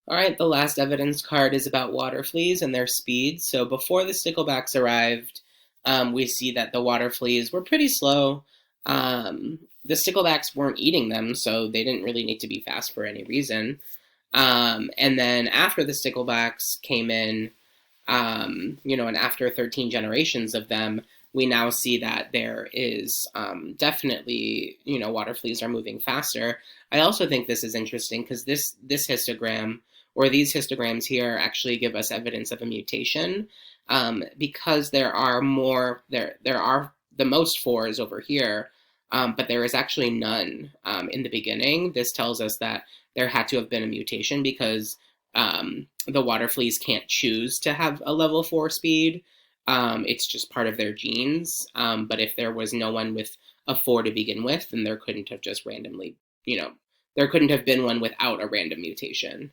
All right, the last evidence card is about water fleas and their speed. So before the sticklebacks arrived, we see that the water fleas were pretty slow. The sticklebacks weren't eating them, so they didn't really need to be fast for any reason. And then after the sticklebacks came in, and after 13 generations of them, we now see that there is definitely, water fleas are moving faster. I also think this is interesting because this histogram or these histograms here actually give us evidence of a mutation because there are the most fours over here, but there is actually none in the beginning. This tells us that there had to have been a mutation because the water fleas can't choose to have a level 4 speed. It's just part of their genes. But if there was no one with a 4 to begin with, then there couldn't have just randomly, there couldn't have been one without a random mutation.